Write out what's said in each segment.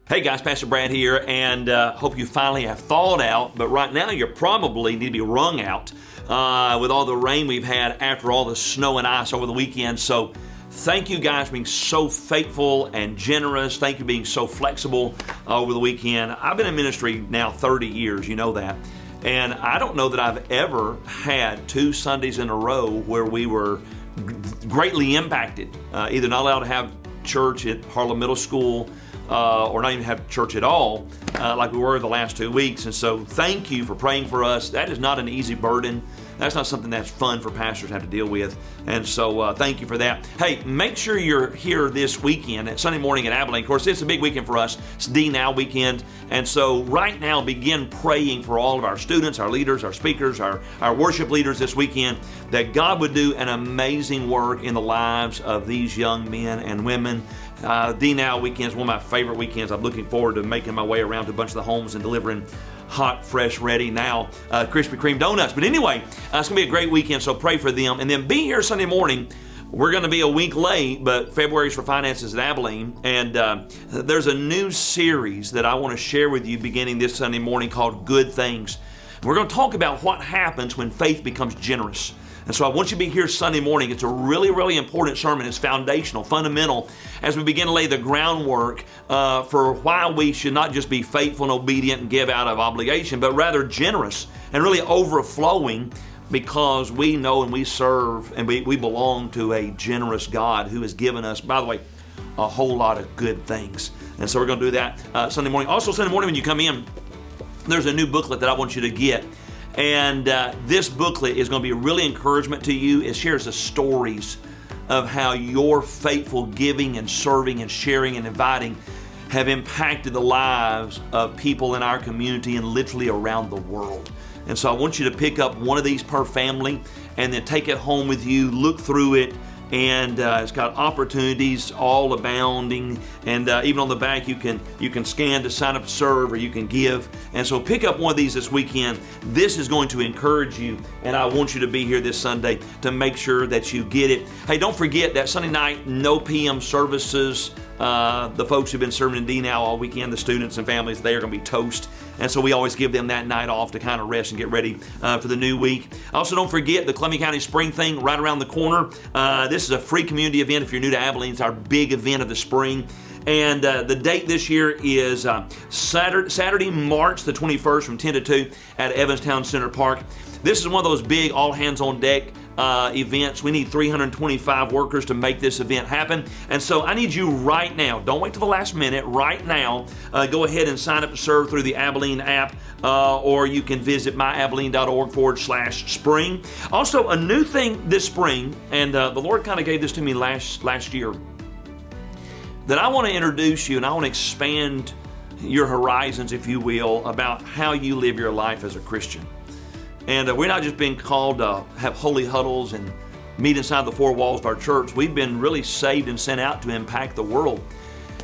Hey guys, Pastor Brad here, and hope you finally have thawed out, but right now you probably need to be wrung out with all the rain we've had after all the snow and ice over the weekend. So thank you guys for being so faithful and generous. Thank you for being so flexible over the weekend. I've been in ministry now 30 years, you know that. And I don't know that I've ever had 2 Sundays in a row where we were greatly impacted, either not allowed to have church at Harlem Middle School, or not even have church at all, like we were the last 2 weeks. And so thank you for praying for us. That is not an easy burden. That's not something that's fun for pastors to have to deal with. And so thank you for that. Hey, make sure you're here this weekend at Sunday morning at Abilene. Of course, it's a big weekend for us. It's D-Now weekend. And so right now, begin praying for all of our students, our leaders, our speakers, our worship leaders this weekend, that God would do an amazing work in the lives of these young men and women. D-Now weekend is one of my favorite weekends. I'm looking forward to making my way around to a bunch of the homes and delivering hot, fresh, ready now Krispy Kreme donuts. But anyway, it's going to be a great weekend, so pray for them. And then be here Sunday morning. We're going to be a week late, but February's for Finances at Abilene. And there's a new series that I want to share with you beginning this Sunday morning called Good Things. We're going to talk about what happens when faith becomes generous. And so I want you to be here Sunday morning. It's a really, really important sermon. It's foundational, fundamental, as we begin to lay the groundwork for why we should not just be faithful and obedient and give out of obligation, but rather generous and really overflowing, because we know and we serve and we belong to a generous God who has given us, by the way, a whole lot of good things. And so we're going to do that Sunday morning. Also, Sunday morning when you come in, there's a new booklet that I want you to get. And this booklet is going to be a really encouragement to you. It shares the stories of how your faithful giving and serving and sharing and inviting have impacted the lives of people in our community and literally around the world. And so I want you to pick up one of these per family and then take it home with you, look through it, and it's got opportunities all abounding, and even on the back you can scan to sign up to serve, or you can give. And so pick up one of these this weekend. This is going to encourage you, and I want you to be here this Sunday to make sure that you get it. Hey, don't forget that Sunday night, no PM services. The folks who've been serving in D-Now all weekend, the students and families, they are going to be toast. And so we always give them that night off to kind of rest and get ready for the new week. Also, don't forget the Columbia County Spring thing right around the corner. This is a free community event. If you're new to Abilene, it's our big event of the spring. And the date this year is Saturday, March the 21st from 10 to 2 at Evanstown Center Park. This is one of those big all hands on deck events. We need 325 workers to make this event happen. And so I need you right now, don't wait till the last minute, right now, go ahead and sign up to serve through the Abilene app, or you can visit myabilene.org/spring. Also, a new thing this spring, and the Lord kind of gave this to me last year, that I want to introduce you, and I want to expand your horizons, if you will, about how you live your life as a Christian. And we're not just being called to have holy huddles and meet inside the 4 walls of our church. We've been really saved and sent out to impact the world.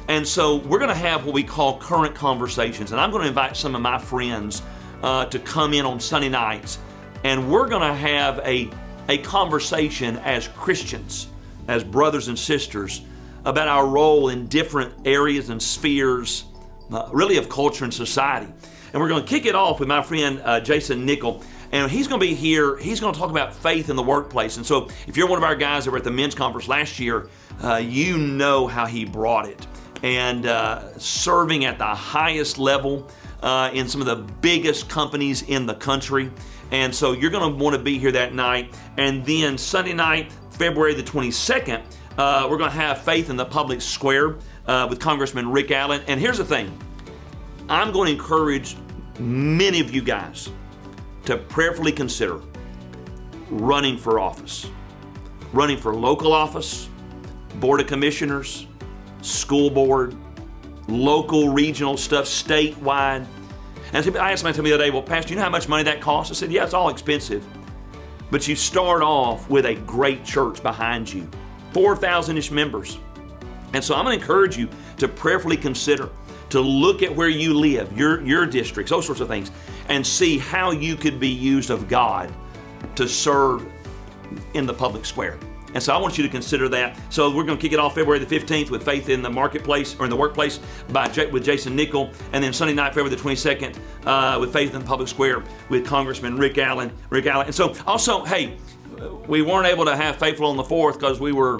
And so we're going to have what we call current conversations. And I'm going to invite some of my friends to come in on Sunday nights. And we're going to have a conversation as Christians, as brothers and sisters, about our role in different areas and spheres, really of culture and society. And we're going to kick it off with my friend Jason Nickel. And he's going to be here. He's going to talk about faith in the workplace. And so if you're one of our guys that were at the men's conference last year, you know how he brought it. And serving at the highest level in some of the biggest companies in the country. And so you're going to want to be here that night. And then Sunday night, February the 22nd, we're going to have Faith in the Public Square with Congressman Rick Allen. And here's the thing. I'm going to encourage many of you guys to prayerfully consider running for office, running for local office, board of commissioners, school board, local, regional stuff, statewide. And I asked somebody the other day, well, Pastor, you know how much money that costs? I said, yeah, it's all expensive. But you start off with a great church behind you, 4,000-ish members. And so I'm going to encourage you to prayerfully consider, to look at where you live, your districts, those sorts of things, and see how you could be used of God to serve in the public square. And so I want you to consider that. So we're going to kick it off February the 15th with Faith in the Marketplace, or in the Workplace, with Jason Nickel. And then Sunday night, February the 22nd, with Faith in the Public Square with Congressman Rick Allen. And so also, hey, we weren't able to have Faithful on the 4th because we were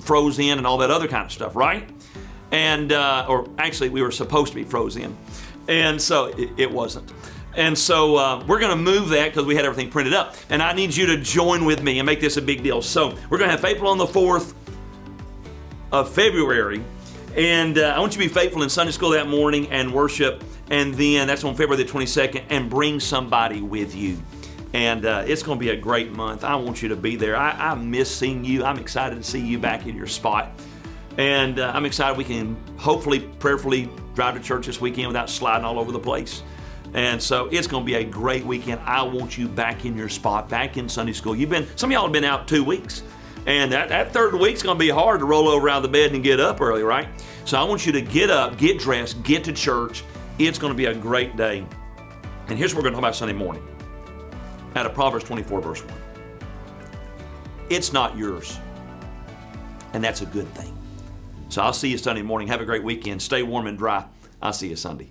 froze in and all that other kind of stuff, right? And, or actually we were supposed to be froze in. And so it wasn't. And so we're going to move that because we had everything printed up. And I need you to join with me and make this a big deal. So we're going to have Faithful on the 4th of February. And I want you to be faithful in Sunday school that morning and worship. And then that's on February the 22nd. And bring somebody with you. And it's going to be a great month. I want you to be there. I miss seeing you. I'm excited to see you back in your spot. And I'm excited we can hopefully, prayerfully drive to church this weekend without sliding all over the place. And so it's going to be a great weekend. I want you back in your spot, back in Sunday school. Some of y'all have been out 2 weeks. And that third week's going to be hard to roll over out of the bed and get up early, right? So I want you to get up, get dressed, get to church. It's going to be a great day. And here's what we're going to talk about Sunday morning. Out of Proverbs 24, verse 1. It's not yours. And that's a good thing. So I'll see you Sunday morning. Have a great weekend. Stay warm and dry. I'll see you Sunday.